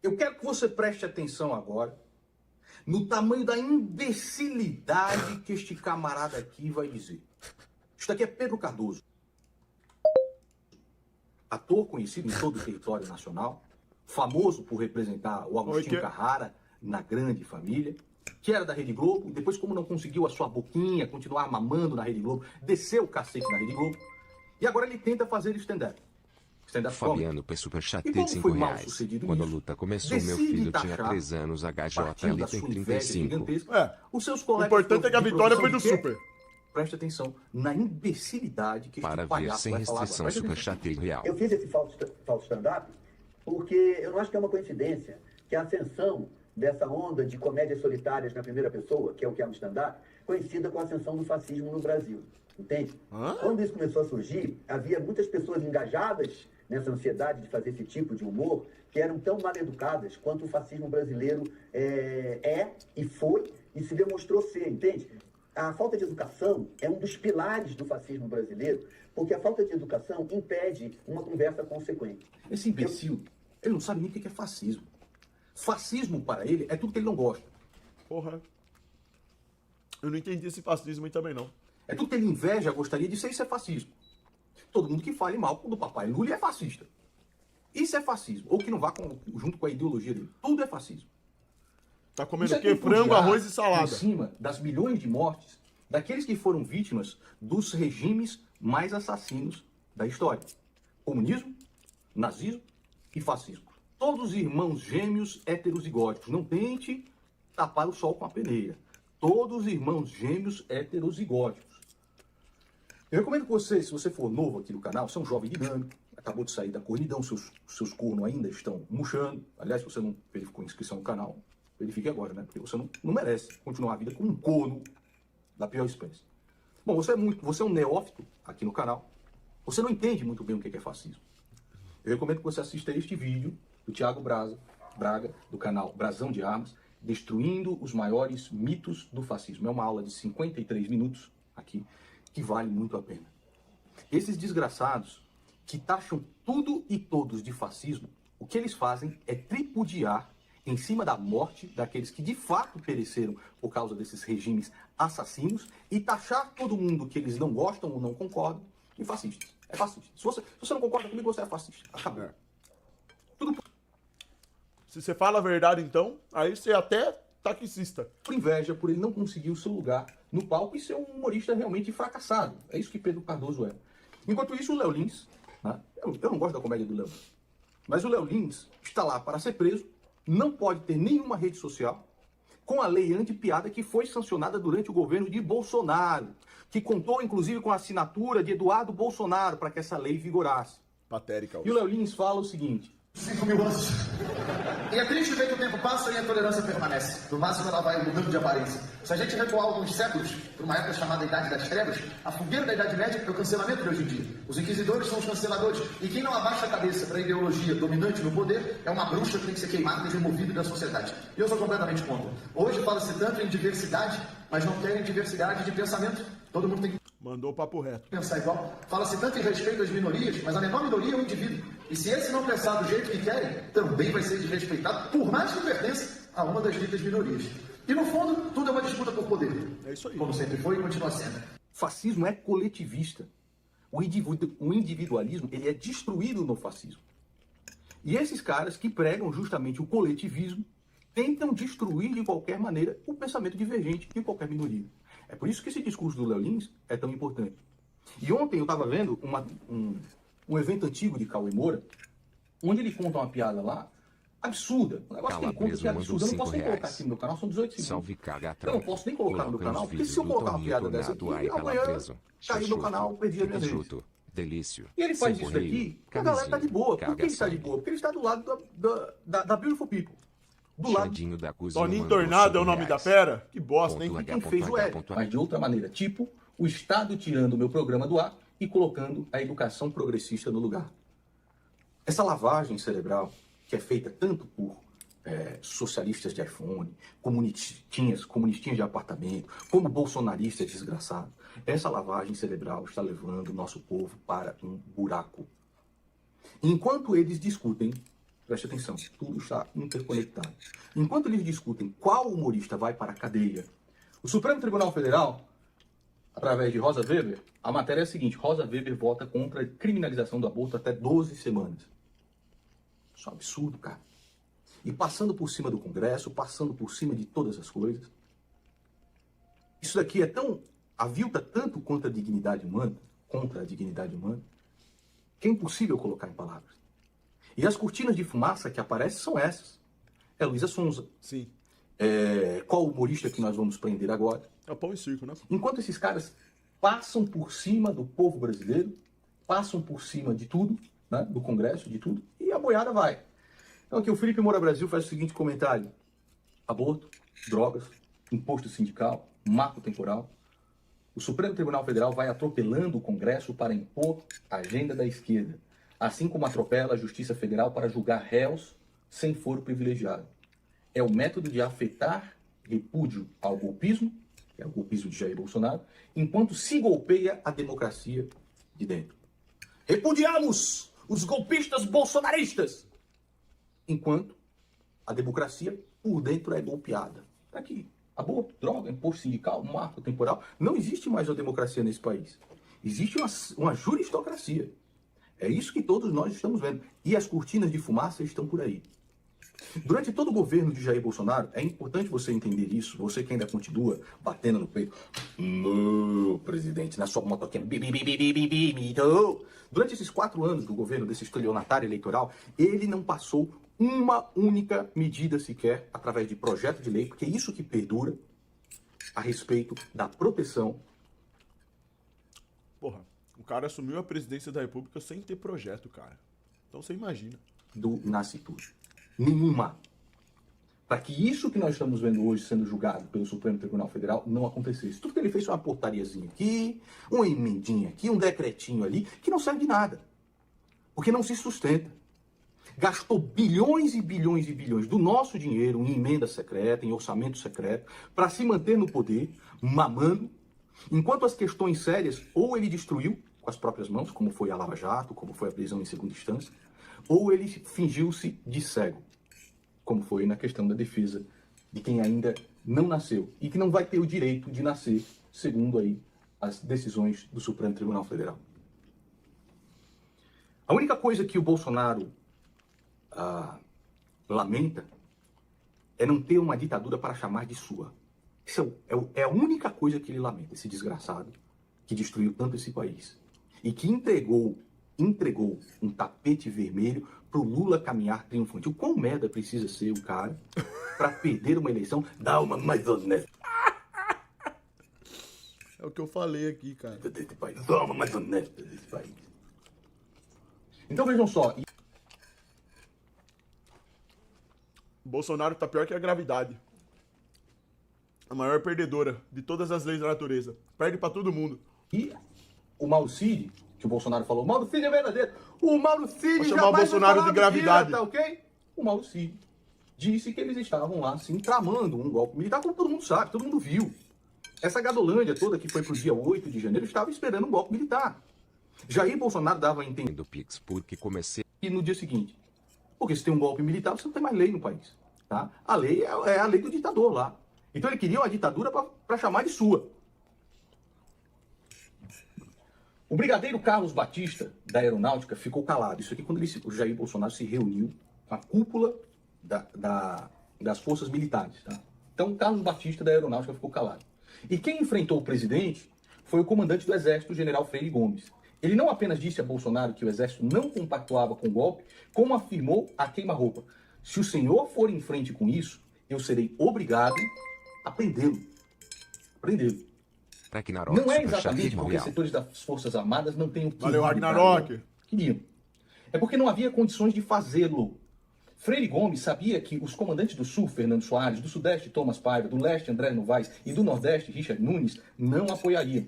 Eu quero que você preste atenção agora no tamanho da imbecilidade que este camarada aqui vai dizer. Isto aqui é Pedro Cardoso, ator conhecido em todo o território nacional, famoso por representar o Agostinho Carrara na Grande Família, que era da Rede Globo, depois como não conseguiu a sua boquinha, continuar mamando na Rede Globo, desceu o cacete na Rede Globo, e agora ele tenta fazer stand-up. Fabiano P. Superchat de 5 reais. Quando a luta começou, meu filho tinha 3 anos, HJ ele tem 35. O importante é que a vitória foi do Super. Preste atenção na imbecilidade que para ver sem restrição Superchat real. Eu fiz esse falso stand-up porque eu não acho que é uma coincidência que a ascensão dessa onda de comédias solitárias na primeira pessoa, que é o que é um stand-up, coincida com a ascensão do fascismo no Brasil. Entende? Quando isso começou a surgir, havia muitas pessoas engajadas nessa ansiedade de fazer esse tipo de humor, que eram tão mal educadas quanto o fascismo brasileiro é e foi e se demonstrou ser, entende? A falta de educação é um dos pilares do fascismo brasileiro, porque a falta de educação impede uma conversa consequente. Esse imbecil, ele não sabe nem o que é fascismo. Fascismo, para ele, é tudo que ele não gosta. Porra. Eu não entendi esse fascismo aí também, não. É tudo que ele inveja, gostaria de ser, isso é fascismo. Todo mundo que fale mal do papai Lula é fascista. Isso é fascismo. Ou que não vá junto com a ideologia dele. Tudo é fascismo. Tá comendo o quê? Frango, arroz e salada. Em cima das milhões de mortes daqueles que foram vítimas dos regimes mais assassinos da história. Comunismo, nazismo e fascismo. Todos irmãos gêmeos heterozigóticos. Não tente tapar o sol com a peneira. Todos irmãos gêmeos heterozigóticos. Eu recomendo que você, se você for novo aqui no canal, você é um jovem dinâmico, acabou de sair da cornidão, seus cornos ainda estão murchando. Aliás, se você não verificou a inscrição no canal, verifique agora, né? Porque você não merece continuar a vida com um corno da pior espécie. Bom, você é um neófito aqui no canal. Você não entende muito bem o que é fascismo. Eu recomendo que você assista a este vídeo do Thiago Braga, do canal Brasão de Armas, destruindo os maiores mitos do fascismo. É uma aula de 53 minutos aqui, que vale muito a pena. Esses desgraçados que taxam tudo e todos de fascismo, o que eles fazem é tripudiar em cima da morte daqueles que de fato pereceram por causa desses regimes assassinos e taxar todo mundo que eles não gostam ou não concordam de fascistas. É fascista. Se você não concorda comigo, você é fascista. Acabou. Tudo Se você fala a verdade, então, aí você é até taxista. por inveja, por ele não conseguir o seu lugar no palco e ser um humorista realmente fracassado. É isso que Pedro Cardoso é. Enquanto isso, o Léo Lins, né? Eu não gosto da comédia do Léo, mas o Léo Lins está lá para ser preso, não pode ter nenhuma rede social, com a lei anti-piada que foi sancionada durante o governo de Bolsonaro, que contou inclusive com a assinatura de Eduardo Bolsonaro para que essa lei vigorasse. Patérica. E o Léo Lins fala o seguinte: 5.000 anos. E é triste ver que o tempo passa e a tolerância permanece. No máximo ela vai mudando de aparência. Se a gente recuar alguns séculos, para uma época chamada Idade das Trevas, a fogueira da Idade Média é o cancelamento de hoje em dia. Os inquisidores são os canceladores. E quem não abaixa a cabeça para a ideologia dominante no poder é uma bruxa que tem que ser queimada e removida da sociedade. E eu sou completamente contra. Hoje fala-se tanto em diversidade, mas não querem diversidade de pensamento. Todo mundo tem que mandou o papo reto. Pensar igual. Fala-se tanto em respeito às minorias, mas a menor minoria é o indivíduo. E se esse não pensar do jeito que querem, também vai ser desrespeitado, por mais que pertença a uma das ditas minorias. E no fundo, tudo é uma disputa por poder. É isso aí. Como sempre foi e continua sendo. fascismo é coletivista. O individualismo ele é destruído no fascismo. E esses caras que pregam justamente o coletivismo tentam destruir de qualquer maneira o pensamento divergente de qualquer minoria. É por isso que esse discurso do Léo Lins é tão importante. E ontem eu estava vendo um evento antigo de Cauê Moura, onde ele conta uma piada lá, absurda. Um negócio que ele conta que é absurdo. Eu não posso nem colocar aqui no meu canal, são 18 segundos. Salve, caga, eu não posso nem colocar no meu canal, porque se eu colocar uma piada dessa aqui, amanhã caiu no canal, perdi a minha vez. Delício. E ele faz isso daqui, porque a galera tá de boa. Por que ele tá de boa? Porque ele está do lado da Beautiful People. Do lado da cozinha. Toninho Tornado é o nome da fera? Que bosta, hein? de quem fez o L. Mas de outra maneira, tipo, o Estado tirando o meu programa do ar e colocando a educação progressista no lugar. Essa lavagem cerebral, que é feita tanto por socialistas de iPhone, comunistinhas de apartamento, como bolsonaristas desgraçados, essa lavagem cerebral está levando o nosso povo para um buraco. Enquanto eles discutem Preste atenção, tudo está interconectado. Enquanto eles discutem qual humorista vai para a cadeia, o Supremo Tribunal Federal, através de Rosa Weber, a matéria é a seguinte: Rosa Weber vota contra a criminalização do aborto até 12 semanas. Isso é um absurdo, cara. E passando por cima do Congresso, passando por cima de todas as coisas. Isso daqui é tão... avilta tanto contra a dignidade humana, que é impossível colocar em palavras. E as cortinas de fumaça que aparecem são essas. É Luísa Sonza. Sim. Qual humorista que nós vamos prender agora? É o pão e circo, né? Enquanto esses caras passam por cima do povo brasileiro, passam por cima de tudo, né, do Congresso, de tudo, e a boiada vai. Então aqui o Felipe Moura Brasil faz o seguinte comentário: aborto, drogas, imposto sindical, marco temporal. O Supremo Tribunal Federal vai atropelando o Congresso para impor a agenda da esquerda, assim como atropela a Justiça Federal para julgar réus sem foro privilegiado. É o método de afetar repúdio ao golpismo, que é o golpismo de Jair Bolsonaro, enquanto se golpeia a democracia de dentro. Repudiamos os golpistas bolsonaristas, enquanto a democracia por dentro é golpeada. Está aqui. Aborto, droga, imposto sindical, marco temporal. Não existe mais uma democracia nesse país. Existe uma juristocracia. É isso que todos nós estamos vendo. E as cortinas de fumaça estão por aí. Durante todo o governo de Jair Bolsonaro, é importante você entender isso, você que ainda continua batendo no peito. Não, presidente, na sua motoquinha. Durante esses 4 anos do governo desse estelionatário eleitoral, ele não passou uma única medida sequer, através de projeto de lei, porque é isso que perdura, a respeito da proteção. Porra, o cara assumiu a presidência da República sem ter projeto, cara. Então você imagina. Do nascituro. Nenhuma. Para que isso que nós estamos vendo hoje sendo julgado pelo Supremo Tribunal Federal não acontecesse. Tudo que ele fez foi uma portariazinha aqui, uma emendinha aqui, um decretinho ali, que não serve de nada. Porque não se sustenta. Gastou bilhões e bilhões e bilhões do nosso dinheiro em emenda secreta, em orçamento secreto, para se manter no poder, mamando, enquanto as questões sérias ou ele destruiu com as próprias mãos, como foi a Lava Jato, como foi a prisão em segunda instância, ou ele fingiu-se de cego, como foi na questão da defesa de quem ainda não nasceu e que não vai ter o direito de nascer, segundo aí as decisões do Supremo Tribunal Federal. A única coisa que o Bolsonaro lamenta é não ter uma ditadura para chamar de sua. Isso é a única coisa que ele lamenta, esse desgraçado que destruiu tanto esse país e que entregou um tapete vermelho pro Lula caminhar triunfante. O quão merda precisa ser o cara para perder uma eleição da uma mais honesta? É o que eu falei aqui, cara. Desse país, da uma mais honesta desse país. Então vejam só. Bolsonaro tá pior que a gravidade. A maior perdedora de todas as leis da natureza. Perde pra todo mundo. E o Mauro Cid, que o Bolsonaro falou, Mauro Cid é verdadeiro. O Mauro Cid vou chamar o Bolsonaro de gravidade. Tá ok? O Mauro Cid disse que eles estavam lá, assim, tramando um golpe militar, como todo mundo sabe, todo mundo viu. Essa gadolândia toda que foi pro dia 8 de janeiro estava esperando um golpe militar. Jair Bolsonaro dava a entender do Pix porque comecei. E no dia seguinte, porque se tem um golpe militar, você não tem mais lei no país. Tá? A lei é a lei do ditador lá. Então ele queria uma ditadura para chamar de sua. O brigadeiro Carlos Batista, da Aeronáutica, ficou calado. Isso aqui quando o Jair Bolsonaro se reuniu com a cúpula das forças militares. Tá? Então, Carlos Batista, da Aeronáutica, ficou calado. E quem enfrentou o presidente foi o comandante do Exército, o general Freire Gomes. Ele não apenas disse a Bolsonaro que o Exército não compactuava com o golpe, como afirmou a queima-roupa. Se o senhor for em frente com isso, eu serei obrigado a prendê-lo. Não é exatamente porque os setores das Forças Armadas não têm o que... Valeu, Ragnarok! Queriam. É porque não havia condições de fazê-lo. Freire Gomes sabia que os comandantes do Sul, Fernando Soares, do Sudeste, Thomas Paiva, do Leste, André Novaes, e do Nordeste, Richard Nunes, não apoiariam.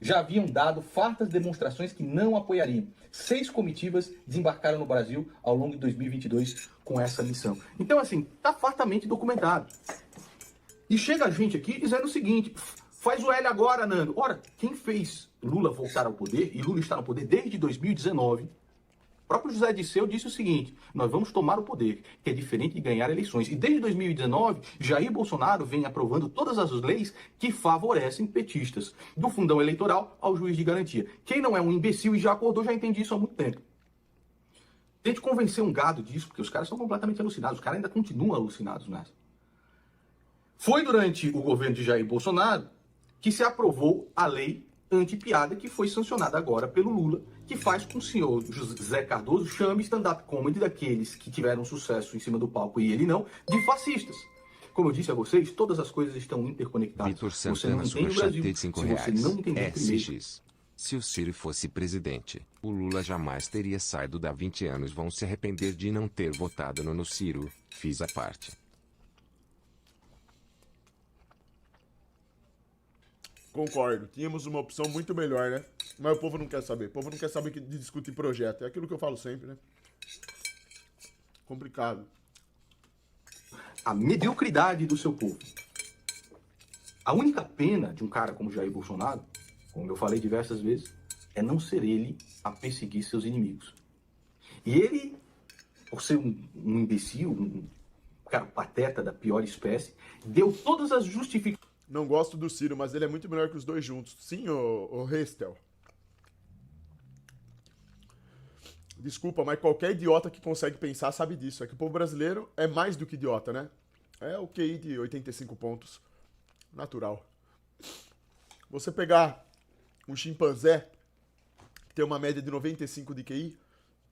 Já haviam dado fartas demonstrações que não apoiariam. 6 comitivas desembarcaram no Brasil ao longo de 2022 com essa missão. Então, assim, está fartamente documentado. E chega a gente aqui dizendo o seguinte, faz o L agora, Nando. Ora, quem fez Lula voltar ao poder, e Lula está no poder desde 2019, próprio José Dirceu disse o seguinte: nós vamos tomar o poder, que é diferente de ganhar eleições. E desde 2019, Jair Bolsonaro vem aprovando todas as leis que favorecem petistas, do fundão eleitoral ao juiz de garantia. Quem não é um imbecil e já acordou, já entende isso há muito tempo. Tente convencer um gado disso, porque os caras estão completamente alucinados. Os caras ainda continuam alucinados nessa. Foi durante o governo de Jair Bolsonaro que se aprovou a lei anti-piada, que foi sancionada agora pelo Lula, que faz com que o senhor José Cardoso chame stand-up comedy daqueles que tiveram sucesso em cima do palco e ele não, de fascistas. Como eu disse a vocês, todas as coisas estão interconectadas. Vitor Você não Santana, entende o Brasil superchatei de 5 se você reais. não entender primeiro. SX. Se o Ciro fosse presidente, o Lula jamais teria saído da 20 anos. Vão se arrepender de não ter votado no Ciro. Fiz a parte. Concordo. Tínhamos uma opção muito melhor, né? Mas o povo não quer saber. O povo não quer saber de discutir projeto. É aquilo que eu falo sempre, né? Complicado. A mediocridade do seu povo. A única pena de um cara como Jair Bolsonaro, como eu falei diversas vezes, é não ser ele a perseguir seus inimigos. E ele, por ser um imbecil, um cara pateta da pior espécie, deu todas as justificações. Não gosto do Ciro, mas ele é muito melhor que os dois juntos. Sim, ô Restel. Desculpa, mas qualquer idiota que consegue pensar sabe disso. É que o povo brasileiro é mais do que idiota, né? É o QI de 85 pontos. Natural. Você pegar um chimpanzé, que tem uma média de 95 de QI,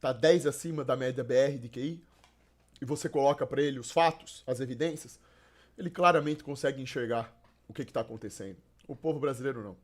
tá 10 acima da média BR de QI, e você coloca pra ele os fatos, as evidências, ele claramente consegue enxergar o que está acontecendo. O povo brasileiro não.